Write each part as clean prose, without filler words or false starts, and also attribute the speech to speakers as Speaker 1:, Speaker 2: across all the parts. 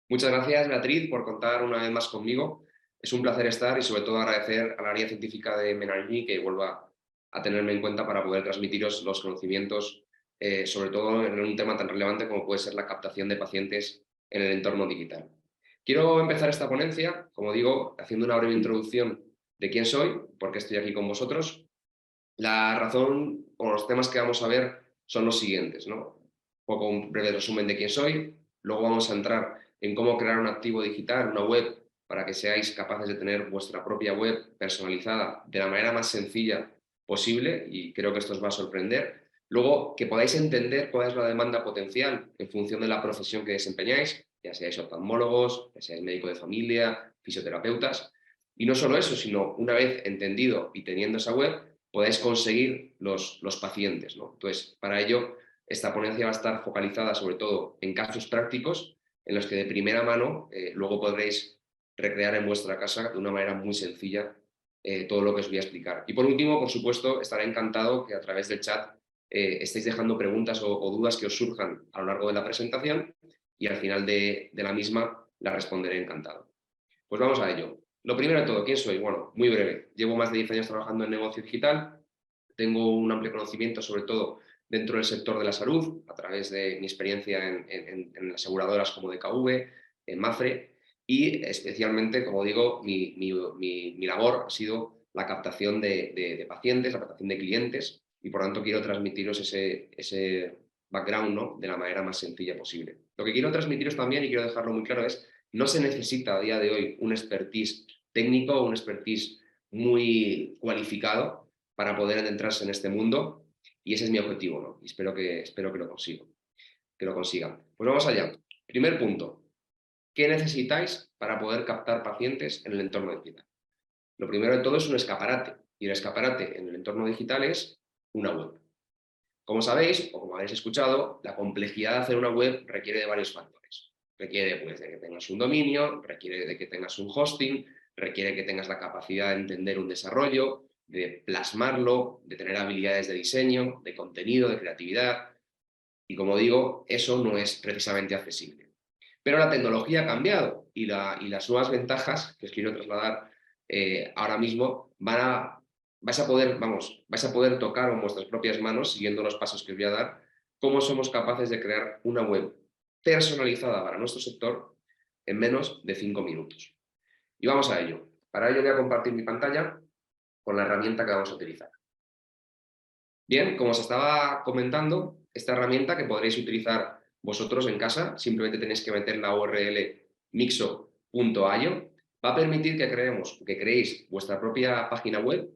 Speaker 1: Muchas gracias, Beatriz, por contar una vez más conmigo. Es un placer estar y sobre todo agradecer a la área científica de Menarini que vuelva a tenerme en cuenta para poder transmitiros los conocimientos, sobre todo en un tema tan relevante como puede ser la captación de pacientes en el entorno digital. Quiero empezar esta ponencia, como digo, haciendo una breve introducción de quién soy, por qué estoy aquí con vosotros. La razón o los temas que vamos a ver son los siguientes, ¿no? Un poco un breve resumen de quién soy, luego vamos a entrar en cómo crear un activo digital, una web, para que seáis capaces de tener vuestra propia web personalizada de la manera más sencilla posible, y creo que esto os va a sorprender. Luego, que podáis entender cuál es la demanda potencial en función de la profesión que desempeñáis, ya seáis oftalmólogos, ya seáis médico de familia, fisioterapeutas. Y no solo eso, sino una vez entendido y teniendo esa web, podáis conseguir los pacientes, ¿no? Entonces, para ello, esta ponencia va a estar focalizada sobre todo en casos prácticos en los que de primera mano luego podréis recrear en vuestra casa de una manera muy sencilla todo lo que os voy a explicar. Y por último, por supuesto, estaré encantado que a través del chat estéis dejando preguntas o dudas que os surjan a lo largo de la presentación y al final de la misma la responderé encantado. Pues vamos a ello. Lo primero de todo, ¿quién soy? Bueno, muy breve. Llevo más de 10 años trabajando en negocio digital. Tengo un amplio conocimiento, sobre todo dentro del sector de la salud, a través de mi experiencia en aseguradoras como DKV, en Mafre, y especialmente, como digo, mi labor ha sido la captación de pacientes, la captación de clientes, y por tanto quiero transmitiros ese background, ¿no?, de la manera más sencilla posible. Lo que quiero transmitiros también, y quiero dejarlo muy claro, es no se necesita a día de hoy un expertise técnico o un expertise muy cualificado para poder adentrarse en este mundo, y ese es mi objetivo, ¿no? Y espero que lo consigan. Pues vamos allá. Primer punto. ¿Qué necesitáis para poder captar pacientes en el entorno digital? Lo primero de todo es un escaparate, y el escaparate en el entorno digital es una web. Como sabéis, o como habéis escuchado, la complejidad de hacer una web requiere de varios factores. Requiere, pues, de que tengas un dominio, requiere de que tengas un hosting, requiere que tengas la capacidad de entender un desarrollo, de plasmarlo, de tener habilidades de diseño, de contenido, de creatividad. Y como digo, eso no es precisamente accesible. Pero la tecnología ha cambiado y las nuevas ventajas que os quiero trasladar ahora mismo vais a poder tocar con vuestras propias manos, siguiendo los pasos que os voy a dar, cómo somos capaces de crear una web personalizada para nuestro sector en menos de 5 minutos. Y vamos a ello. Para ello voy a compartir mi pantalla con la herramienta que vamos a utilizar. Bien, como os estaba comentando, esta herramienta que podréis utilizar vosotros en casa, simplemente tenéis que meter la URL mixo.io, va a permitir que creéis vuestra propia página web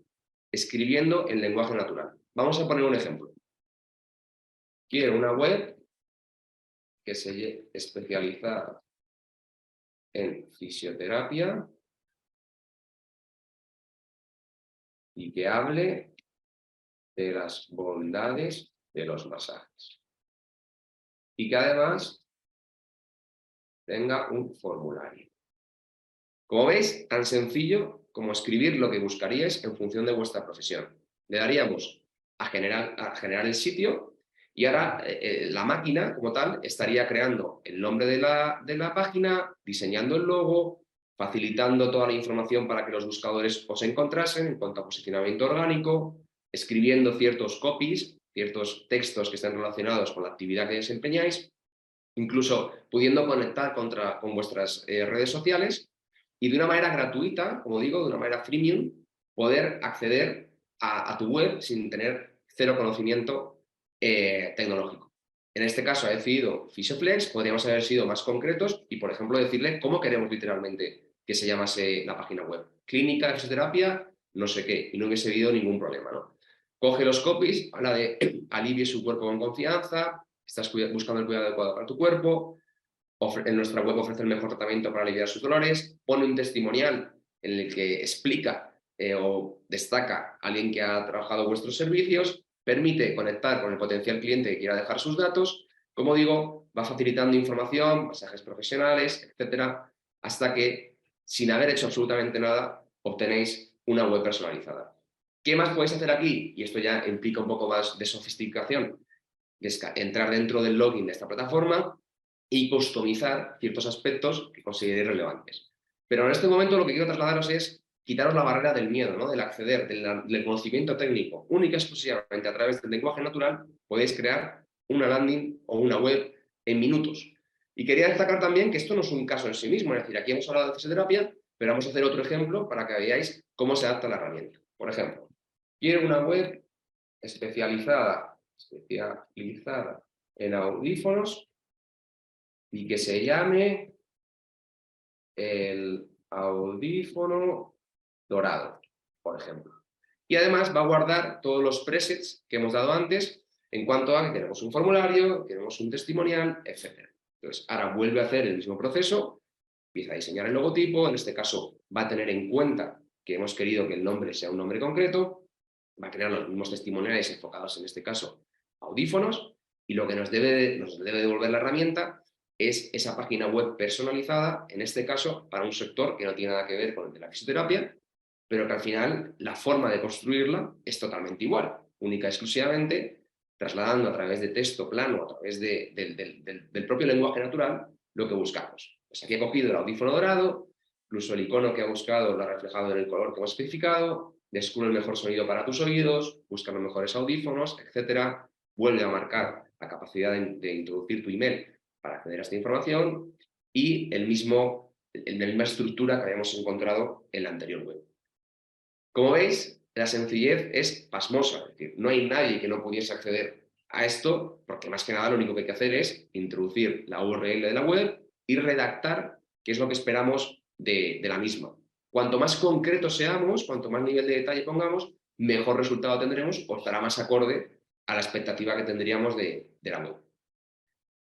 Speaker 1: escribiendo en lenguaje natural. Vamos a poner un ejemplo. Quiero una web que se especializa en fisioterapia y que hable de las bondades de los masajes. Y que además tenga un formulario. Como veis, tan sencillo como escribir lo que buscaríais en función de vuestra profesión. Le daríamos a generar el sitio y ahora la máquina como tal estaría creando el nombre de la página, diseñando el logo, facilitando toda la información para que los buscadores os encontrasen en cuanto a posicionamiento orgánico, escribiendo ciertos copies, ciertos textos que estén relacionados con la actividad que desempeñáis, incluso pudiendo conectar con vuestras redes sociales y de una manera gratuita, como digo, de una manera freemium, poder acceder a tu web sin tener cero conocimiento tecnológico. En este caso ha decidido Fisioflex, podríamos haber sido más concretos y, por ejemplo, decirle cómo queremos literalmente que se llamase la página web. Clínica de fisioterapia, no sé qué, y no hubiese habido ningún problema, ¿no? Coge los copies, habla de alivie su cuerpo con confianza, estás buscando el cuidado adecuado para tu cuerpo, en nuestra web ofrece el mejor tratamiento para aliviar sus dolores, pone un testimonial en el que explica o destaca a alguien que ha trabajado vuestros servicios, permite conectar con el potencial cliente que quiera dejar sus datos, como digo, va facilitando información, mensajes profesionales, etcétera, hasta que, sin haber hecho absolutamente nada, obtenéis una web personalizada. ¿Qué más podéis hacer aquí? Y esto ya implica un poco más de sofisticación, es entrar dentro del login de esta plataforma y customizar ciertos aspectos que consideréis relevantes. Pero en este momento lo que quiero trasladaros es quitaros la barrera del miedo, ¿no? Del acceder, del conocimiento técnico. Única y exclusivamente a través del lenguaje natural podéis crear una landing o una web en minutos. Y quería destacar también que esto no es un caso en sí mismo, es decir, aquí hemos hablado de fisioterapia, pero vamos a hacer otro ejemplo para que veáis cómo se adapta la herramienta. Por ejemplo, quiero una web especializada en audífonos y que se llame el audífono dorado, por ejemplo. Y además va a guardar todos los presets que hemos dado antes en cuanto a que queremos un formulario, queremos un testimonial, etc. Entonces, ahora vuelve a hacer el mismo proceso, empieza a diseñar el logotipo, en este caso va a tener en cuenta que hemos querido que el nombre sea un nombre concreto, va a crear los mismos testimoniales enfocados en este caso a audífonos, y lo que nos debe devolver la herramienta es esa página web personalizada, en este caso para un sector que no tiene nada que ver con el de la fisioterapia, pero que al final la forma de construirla es totalmente igual, única y exclusivamente trasladando a través de texto plano, a través del propio lenguaje natural, lo que buscamos. Pues aquí he cogido el audífono dorado, incluso el icono que ha buscado lo ha reflejado en el color que hemos especificado, descubre el mejor sonido para tus oídos, busca los mejores audífonos, etcétera. Vuelve a marcar la capacidad de introducir tu email para acceder a esta información y la misma estructura que habíamos encontrado en la anterior web. Como veis, la sencillez es pasmosa, es decir, no hay nadie que no pudiese acceder a esto, porque más que nada lo único que hay que hacer es introducir la URL de la web y redactar qué es lo que esperamos de la misma. Cuanto más concretos seamos, cuanto más nivel de detalle pongamos, mejor resultado tendremos o estará más acorde a la expectativa que tendríamos de la web.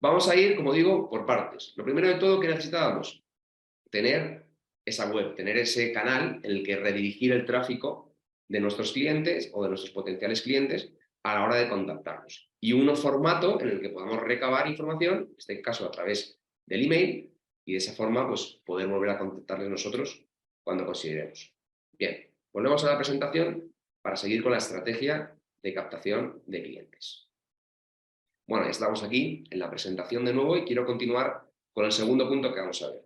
Speaker 1: Vamos a ir, como digo, por partes. Lo primero de todo que necesitábamos, tener esa web, tener ese canal en el que redirigir el tráfico de nuestros clientes o de nuestros potenciales clientes a la hora de contactarnos. Y un formato en el que podamos recabar información, en este caso a través del email, y de esa forma pues, poder volver a contactarles nosotros cuando consideremos. Bien, volvemos a la presentación para seguir con la estrategia de captación de clientes. Bueno, ya estamos aquí en la presentación de nuevo y quiero continuar con el segundo punto que vamos a ver.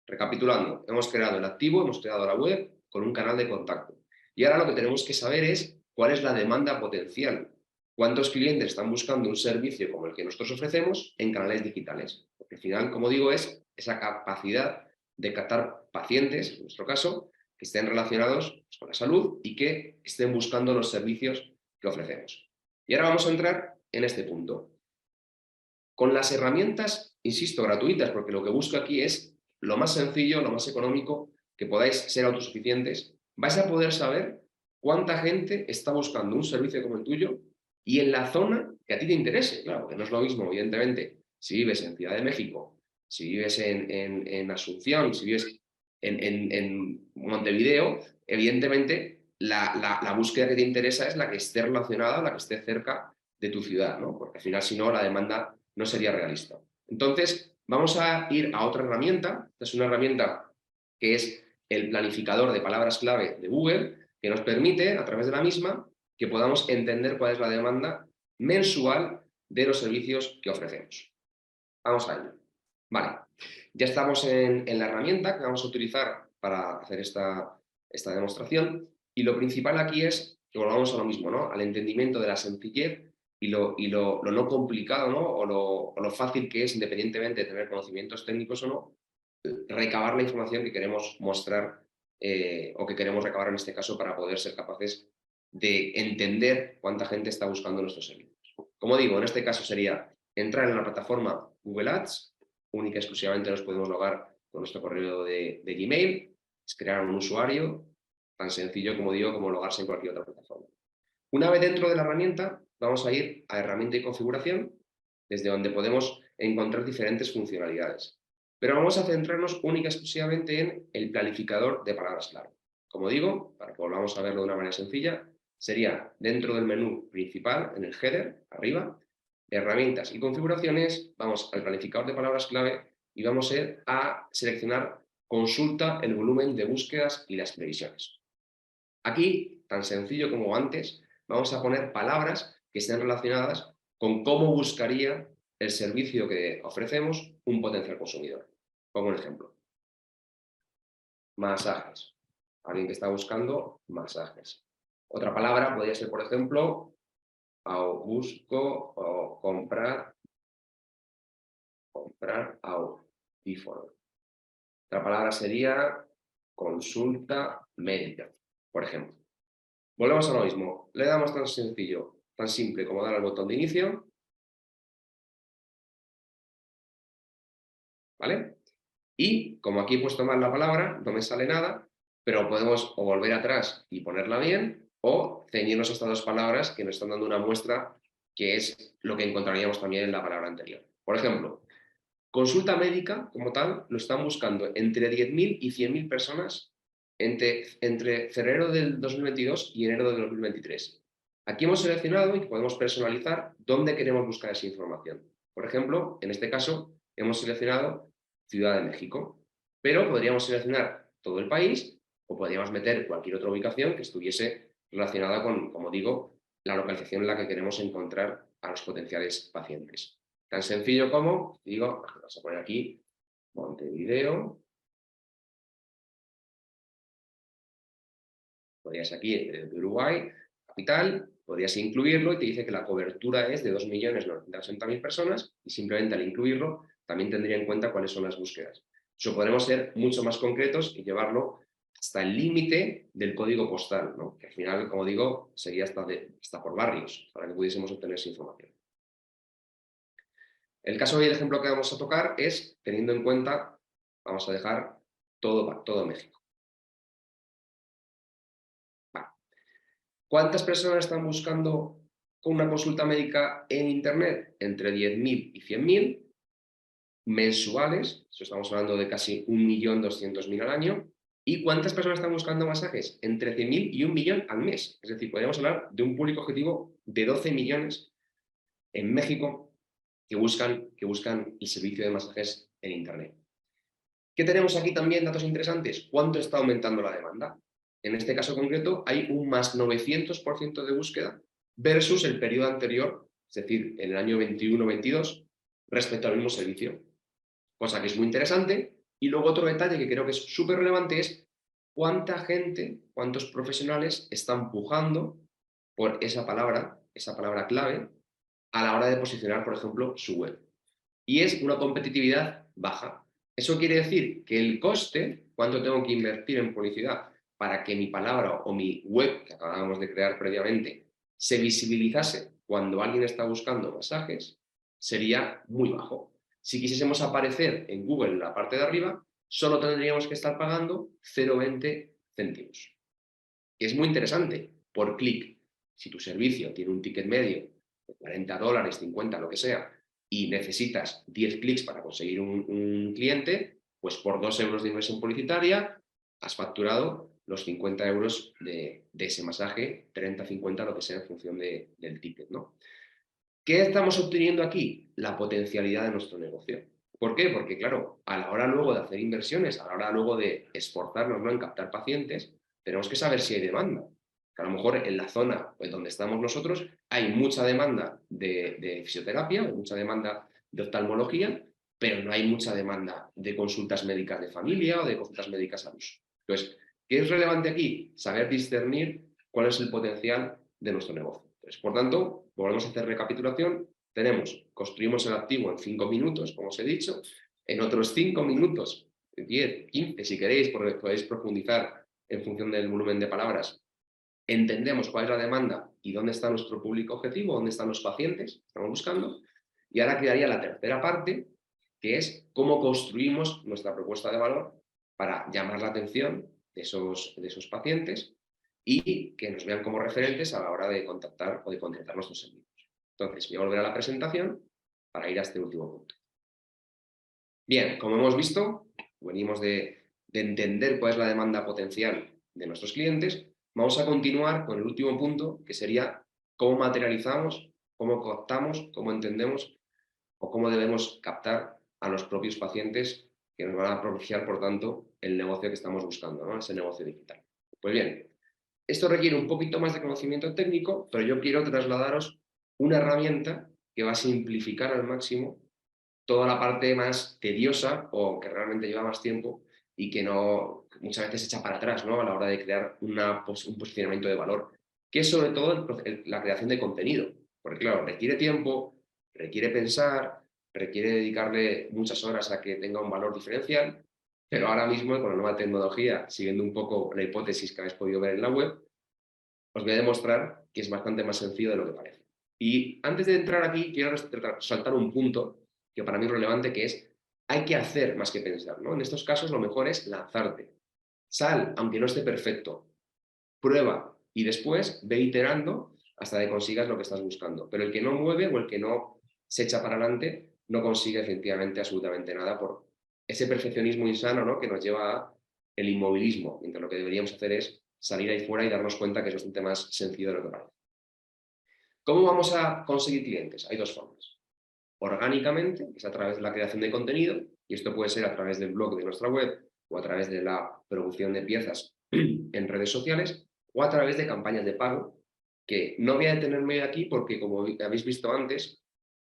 Speaker 1: Recapitulando, hemos creado el activo, hemos creado la web con un canal de contacto. Y ahora lo que tenemos que saber es cuál es la demanda potencial. ¿Cuántos clientes están buscando un servicio como el que nosotros ofrecemos en canales digitales? Porque al final, como digo, es esa capacidad de captar pacientes, en nuestro caso, que estén relacionados con la salud y que estén buscando los servicios que ofrecemos. Y ahora vamos a entrar en este punto. Con las herramientas, insisto, gratuitas, porque lo que busco aquí es lo más sencillo, lo más económico, que podáis ser autosuficientes, vais a poder saber cuánta gente está buscando un servicio como el tuyo y en la zona que a ti te interese. Claro, porque no es lo mismo, evidentemente, si vives en Ciudad de México, si vives en Asunción, si vives en Montevideo, evidentemente la búsqueda que te interesa es la que esté relacionada, la que esté cerca de tu ciudad, ¿no? Porque al final, si no, la demanda no sería realista. Entonces, vamos a ir a otra herramienta. Esta es una herramienta que es el planificador de palabras clave de Google, que nos permite, a través de la misma, que podamos entender cuál es la demanda mensual de los servicios que ofrecemos. Vamos a ello. Vale, ya estamos en la herramienta que vamos a utilizar para hacer esta demostración y lo principal aquí es que volvamos a lo mismo, ¿no? Al entendimiento de la sencillez y lo no complicado, ¿no? O lo fácil que es, independientemente de tener conocimientos técnicos o no, recabar la información que queremos mostrar o que queremos recabar en este caso para poder ser capaces de entender cuánta gente está buscando nuestros servicios. Como digo, en este caso sería entrar en la plataforma Google Ads, única y exclusivamente nos podemos logar con nuestro correo de Gmail, es crear un usuario, tan sencillo como digo, como logarse en cualquier otra plataforma. Una vez dentro de la herramienta, vamos a ir a herramienta y configuración, desde donde podemos encontrar diferentes funcionalidades. Pero vamos a centrarnos única y exclusivamente en el planificador de palabras clave. Como digo, para que volvamos a verlo de una manera sencilla, sería dentro del menú principal, en el header, arriba, herramientas y configuraciones, vamos al planificador de palabras clave y vamos a seleccionar consulta el volumen de búsquedas y las previsiones. Aquí, tan sencillo como antes, vamos a poner palabras que estén relacionadas con cómo buscaría el servicio que ofrecemos un potencial consumidor. Pongo un ejemplo. Masajes. Alguien que está buscando masajes. Otra palabra podría ser, por ejemplo, busco o comprar audífonos. Otra palabra sería consulta médica, por ejemplo. Volvemos a lo mismo. Le damos tan sencillo, tan simple como dar al botón de inicio. ¿Vale? Y como aquí he puesto mal la palabra, no me sale nada, pero podemos o volver atrás y ponerla bien o ceñirnos a estas dos palabras que nos están dando una muestra que es lo que encontraríamos también en la palabra anterior. Por ejemplo, consulta médica como tal lo están buscando entre 10.000 y 100.000 personas entre febrero del 2022 y enero del 2023. Aquí hemos seleccionado y podemos personalizar dónde queremos buscar esa información. Por ejemplo, en este caso hemos seleccionado Ciudad de México, pero podríamos seleccionar todo el país o podríamos meter cualquier otra ubicación que estuviese relacionada con, como digo, la localización en la que queremos encontrar a los potenciales pacientes. Tan sencillo como, digo, vamos a poner aquí Montevideo, podrías aquí de Uruguay, capital, podrías incluirlo y te dice que la cobertura es de 2.980.000 personas y simplemente al incluirlo también tendría en cuenta cuáles son las búsquedas. Eso podremos ser mucho más concretos y llevarlo hasta el límite del código postal, ¿no? Que al final, como digo, sería hasta por barrios, para que pudiésemos obtener esa información. El caso y el ejemplo que vamos a tocar es, teniendo en cuenta, vamos a dejar todo México. Vale. ¿Cuántas personas están buscando una consulta médica en Internet? Entre 10.000 y 100.000 mensuales, eso estamos hablando de casi 1.200.000 al año. ¿Y cuántas personas están buscando masajes? Entre 100.000 y 1.000.000 al mes. Es decir, podríamos hablar de un público objetivo de 12 millones en México que buscan el servicio de masajes en Internet. ¿Qué tenemos aquí también? Datos interesantes. ¿Cuánto está aumentando la demanda? En este caso concreto hay un más 900% de búsqueda versus el periodo anterior, es decir, en el año 21-22, respecto al mismo servicio. Cosa que es muy interesante. Y luego otro detalle que creo que es súper relevante es cuánta gente, cuántos profesionales están pujando por esa palabra clave, a la hora de posicionar, por ejemplo, su web. Y es una competitividad baja. Eso quiere decir que el coste, cuánto tengo que invertir en publicidad para que mi palabra o mi web, que acabábamos de crear previamente, se visibilizase cuando alguien está buscando masajes, sería muy bajo. Si quisiésemos aparecer en Google en la parte de arriba, solo tendríamos que estar pagando 0,20 céntimos. Y es muy interesante, por clic. Si tu servicio tiene un ticket medio de $40, 50, lo que sea, y necesitas 10 clics para conseguir un cliente, pues por 2 euros de inversión publicitaria has facturado los 50 euros de ese masaje, 30, 50, lo que sea en función del ticket, ¿no? ¿Qué estamos obteniendo aquí? La potencialidad de nuestro negocio. ¿Por qué? Porque, claro, a la hora luego de hacer inversiones, a la hora luego de esforzarnos, ¿no?, en captar pacientes, tenemos que saber si hay demanda. Que a lo mejor en la zona pues, donde estamos nosotros hay mucha demanda de fisioterapia, hay mucha demanda de oftalmología, pero no hay mucha demanda de consultas médicas de familia o de consultas médicas al uso. Entonces, ¿qué es relevante aquí? Saber discernir cuál es el potencial de nuestro negocio. Entonces, por tanto, volvemos a hacer recapitulación. Construimos el activo en 5 minutos, como os he dicho, en otros 5 minutos, 10, 15, si queréis, porque podéis profundizar en función del volumen de palabras. Entendemos cuál es la demanda y dónde está nuestro público objetivo, dónde están los pacientes que estamos buscando. Y ahora quedaría la tercera parte, que es cómo construimos nuestra propuesta de valor para llamar la atención de esos pacientes y que nos vean como referentes a la hora de contactar o de contratar nuestros servicios. Entonces, voy a volver a la presentación para ir a este último punto. Bien, como hemos visto, venimos de entender cuál es la demanda potencial de nuestros clientes. Vamos a continuar con el último punto, que sería cómo materializamos, cómo captamos, cómo entendemos o cómo debemos captar a los propios pacientes que nos van a propiciar, por tanto, el negocio que estamos buscando, ¿no?, ese negocio digital. Pues bien, esto requiere un poquito más de conocimiento técnico, pero yo quiero trasladaros una herramienta que va a simplificar al máximo toda la parte más tediosa o que realmente lleva más tiempo y que no muchas veces se echa para atrás, ¿no? A la hora de crear un posicionamiento de valor, que es sobre todo la creación de contenido. Porque claro, requiere tiempo, requiere pensar, requiere dedicarle muchas horas a que tenga un valor diferencial, pero ahora mismo con la nueva tecnología, siguiendo un poco la hipótesis que habéis podido ver en la web, os voy a demostrar que es bastante más sencillo de lo que parece. Y antes de entrar aquí, quiero saltar un punto que para mí es relevante, que es hay que hacer más que pensar, ¿no? En estos casos lo mejor es lanzarte. Sal, aunque no esté perfecto, prueba y después ve iterando hasta que consigas lo que estás buscando. Pero el que no mueve o el que no se echa para adelante no consigue efectivamente absolutamente nada por ese perfeccionismo insano, ¿no? Que nos lleva al inmovilismo, mientras lo que deberíamos hacer es salir ahí fuera y darnos cuenta que es bastante más sencillo de lo que parece. ¿Cómo vamos a conseguir clientes? Hay dos formas. Orgánicamente, que es a través de la creación de contenido, y esto puede ser a través del blog de nuestra web o a través de la producción de piezas en redes sociales o a través de campañas de pago, que no voy a detenerme aquí porque, como habéis visto antes,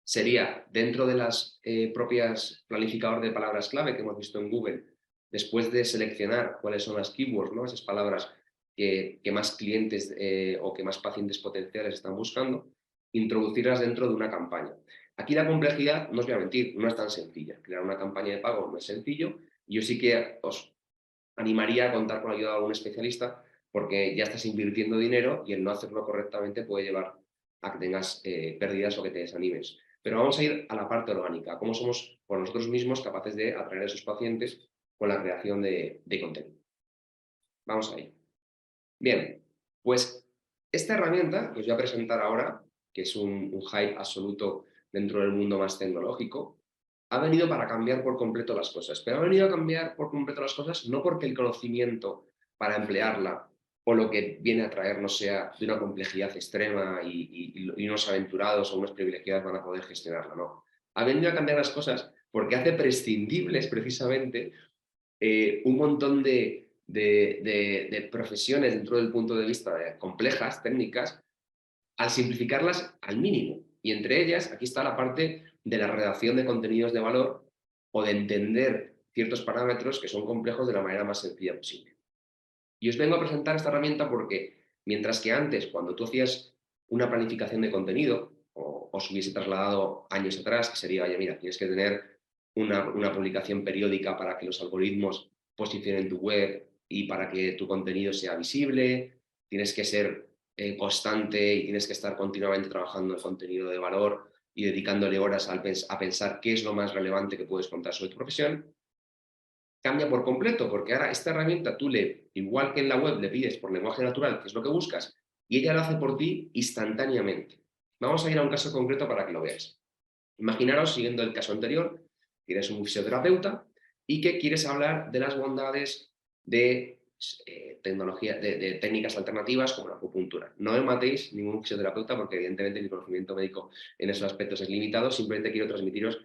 Speaker 1: sería dentro de las propias planificador de palabras clave que hemos visto en Google, después de seleccionar cuáles son las keywords, ¿no? Esas palabras que más clientes o que más pacientes potenciales están buscando, introducirlas dentro de una campaña. Aquí la complejidad, no os voy a mentir, no es tan sencilla. Crear una campaña de pago no es sencillo. Yo sí que os animaría a contar con la ayuda de algún especialista porque ya estás invirtiendo dinero y el no hacerlo correctamente puede llevar a que tengas pérdidas o que te desanimes. Pero vamos a ir a la parte orgánica, cómo somos por nosotros mismos capaces de atraer a esos pacientes con la creación de contenido. Vamos a ir. Bien, pues esta herramienta que os voy a presentar ahora, que es un hype absoluto dentro del mundo más tecnológico, ha venido para cambiar por completo las cosas. Pero ha venido a cambiar por completo las cosas no porque el conocimiento para emplearla o lo que viene a traer no sea de una complejidad extrema y unos aventurados o unos privilegiados van a poder gestionarla, no. Ha venido a cambiar las cosas porque hace prescindibles precisamente un montón de profesiones dentro del punto de vista de complejas, técnicas, al simplificarlas al mínimo. Y entre ellas, aquí está la parte de la redacción de contenidos de valor o de entender ciertos parámetros que son complejos de la manera más sencilla posible. Y os vengo a presentar esta herramienta porque, mientras que antes, cuando tú hacías una planificación de contenido, o os hubiese trasladado años atrás, que sería, oye, mira, tienes que tener una publicación periódica para que los algoritmos posicionen tu web y para que tu contenido sea visible, tienes que ser constante y tienes que estar continuamente trabajando en contenido de valor y dedicándole horas a pensar qué es lo más relevante que puedes contar sobre tu profesión, cambia por completo, porque ahora esta herramienta tú igual que en la web, le pides por lenguaje natural qué es lo que buscas y ella lo hace por ti instantáneamente. Vamos a ir a un caso concreto para que lo veáis. Imaginaros, siguiendo el caso anterior, que eres un fisioterapeuta y que quieres hablar de las bondades de tecnología, de técnicas alternativas como la acupuntura. No me matéis ningún fisioterapeuta porque evidentemente mi conocimiento médico en esos aspectos es limitado, simplemente quiero transmitiros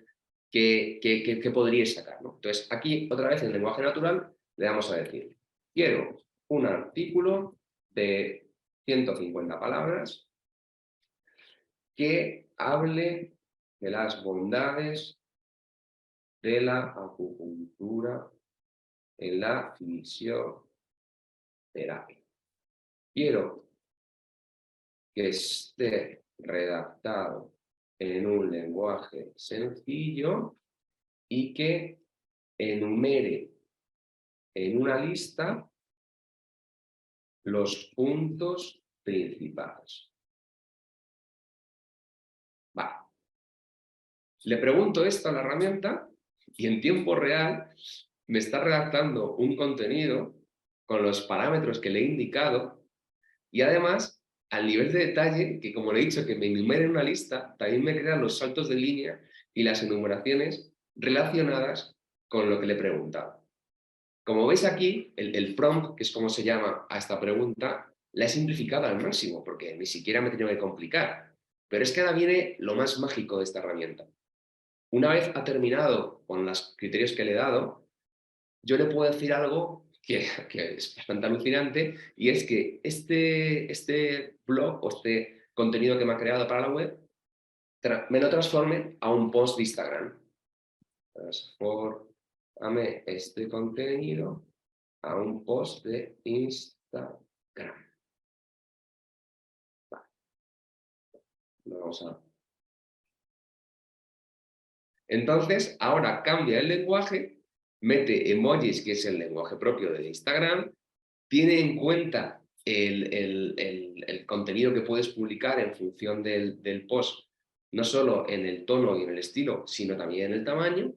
Speaker 1: qué podríais sacar, ¿no? Entonces, aquí, otra vez, en lenguaje natural, le vamos a decir, quiero un artículo de 150 palabras que hable de las bondades de la acupuntura en la fisioterapia. Quiero que esté redactado en un lenguaje sencillo y que enumere en una lista los puntos principales. Vale. Le pregunto esto a la herramienta y en tiempo real me está redactando un contenido con los parámetros que le he indicado y además al nivel de detalle que, como le he dicho, que me enumere en una lista, también me crea los saltos de línea y las enumeraciones relacionadas con lo que le he preguntado. Como veis aquí, el prompt, que es como se llama a esta pregunta, la he simplificado al máximo, porque ni siquiera me he tenido que complicar. Pero es que ahora viene lo más mágico de esta herramienta. Una vez ha terminado con los criterios que le he dado, yo le puedo decir algo que es bastante alucinante, y es que este blog o este contenido que me ha creado para la web me lo transforme a un post de Instagram. Transformame este contenido a un post de Instagram. Vale. Vamos a... Entonces, ahora cambia el lenguaje, mete emojis, que es el lenguaje propio de Instagram, tiene en cuenta el contenido que puedes publicar en función del post, no solo en el tono y en el estilo, sino también en el tamaño,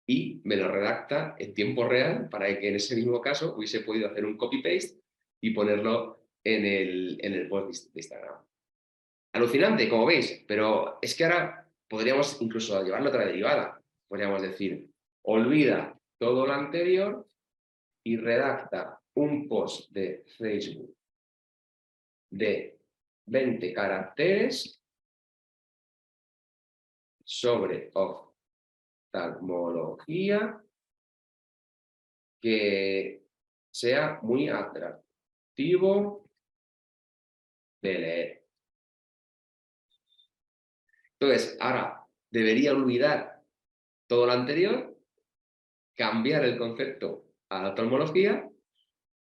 Speaker 1: y me lo redacta en tiempo real para que en ese mismo caso hubiese podido hacer un copy-paste y ponerlo en el post de Instagram. Alucinante, como veis, pero es que ahora podríamos incluso llevarlo a otra derivada. Podríamos decir, olvida todo lo anterior y redacta un post de Facebook de 20 caracteres sobre oftalmología que sea muy atractivo de leer. Entonces, ahora debería olvidar todo lo anterior, cambiar el concepto a la oftalmología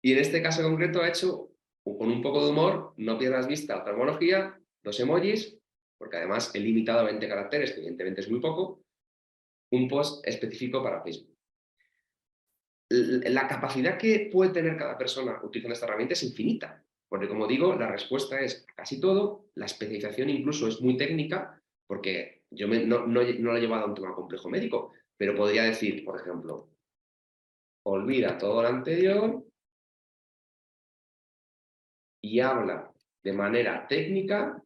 Speaker 1: y en este caso concreto ha hecho, con un poco de humor, no pierdas vista oftalmología, 2 emojis, porque además he limitado a 20 caracteres, que evidentemente es muy poco, un post específico para Facebook. La capacidad que puede tener cada persona utilizando esta herramienta es infinita, porque como digo, la respuesta es casi todo, la especialización incluso es muy técnica, porque yo no lo he llevado a un tema complejo médico, pero podría decir, por ejemplo, olvida todo lo anterior y habla de manera técnica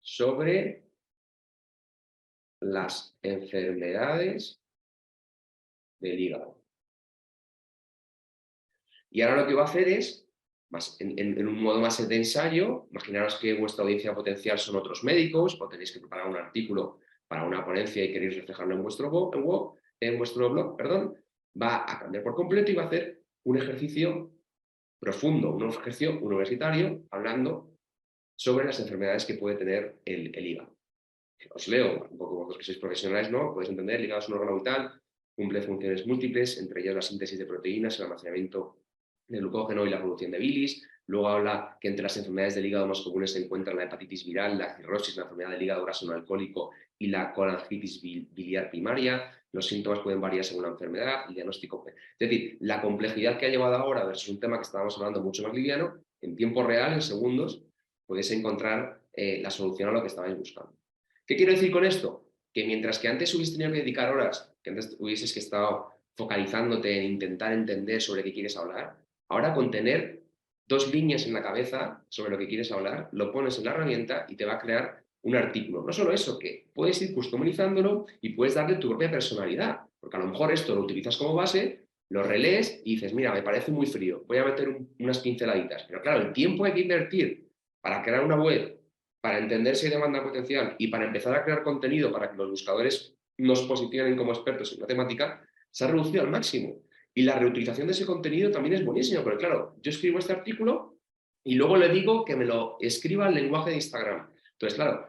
Speaker 1: sobre las enfermedades del hígado. Y ahora lo que va a hacer es, en un modo más de ensayo, imaginaros que vuestra audiencia potencial son otros médicos o tenéis que preparar un artículo para una ponencia y queréis reflejarlo en vuestro blog, perdón, va a cambiar por completo y va a hacer un ejercicio profundo, un ejercicio universitario, hablando sobre las enfermedades que puede tener el hígado. Os leo, un poco vosotros que sois profesionales, ¿no? Podéis entender, el hígado es un órgano vital, cumple funciones múltiples, entre ellas la síntesis de proteínas, el almacenamiento de glucógeno y la producción de bilis. Luego habla que entre las enfermedades del hígado más comunes se encuentran la hepatitis viral, la cirrosis, la enfermedad del hígado graso no alcohólico y la colangitis biliar primaria. Los síntomas pueden variar según la enfermedad, el diagnóstico. Es decir, la complejidad que ha llevado ahora versus un tema que estábamos hablando mucho más liviano, en tiempo real, en segundos, podéis encontrar la solución a lo que estabais buscando. ¿Qué quiero decir con esto? Que mientras que antes hubieses tenido que dedicar horas, que antes hubieses estado focalizándote en intentar entender sobre qué quieres hablar, ahora con tener 2 líneas en la cabeza sobre lo que quieres hablar, lo pones en la herramienta y te va a crear un artículo. No solo eso, que puedes ir customizándolo y puedes darle tu propia personalidad, porque a lo mejor esto lo utilizas como base, lo relees y dices, mira, me parece muy frío, voy a meter unas pinceladitas. Pero claro, el tiempo hay que invertir para crear una web, para entender si hay demanda potencial y para empezar a crear contenido para que los buscadores nos posicionen como expertos en una temática, se ha reducido al máximo. Y la reutilización de ese contenido también es buenísima, porque claro, yo escribo este artículo y luego le digo que me lo escriba en lenguaje de Instagram. Entonces, claro,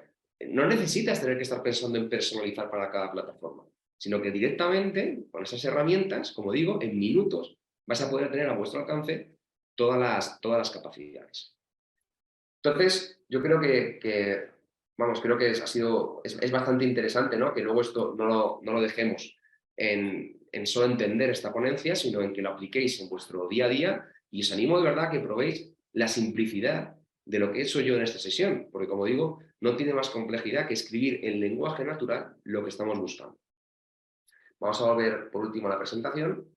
Speaker 1: no necesitas tener que estar pensando en personalizar para cada plataforma, sino que directamente con esas herramientas, como digo, en minutos vas a poder tener a vuestro alcance todas las capacidades. Entonces, yo creo creo que es bastante interesante, ¿no? Que luego esto no lo dejemos en solo entender esta ponencia, sino en que lo apliquéis en vuestro día a día y os animo de verdad a que probéis la simplicidad de lo que he hecho yo en esta sesión, porque como digo, no tiene más complejidad que escribir en lenguaje natural lo que estamos buscando. Vamos a volver por último a la presentación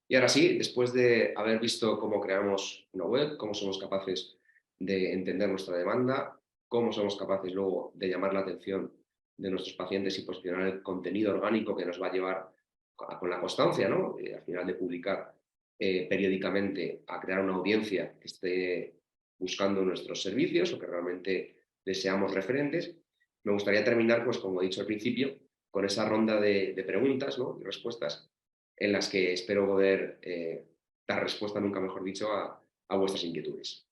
Speaker 1: y ahora sí, después de haber visto cómo creamos una web, cómo somos capaces de entender nuestra demanda, cómo somos capaces luego de llamar la atención de nuestros pacientes y posicionar el contenido orgánico que nos va a llevar con la constancia, ¿no? Al final de publicar periódicamente a crear una audiencia que esté buscando nuestros servicios o que realmente deseamos referentes. Me gustaría terminar, pues como he dicho al principio, con esa ronda de preguntas, ¿no? Y respuestas en las que espero poder dar respuesta, nunca mejor dicho, a vuestras inquietudes.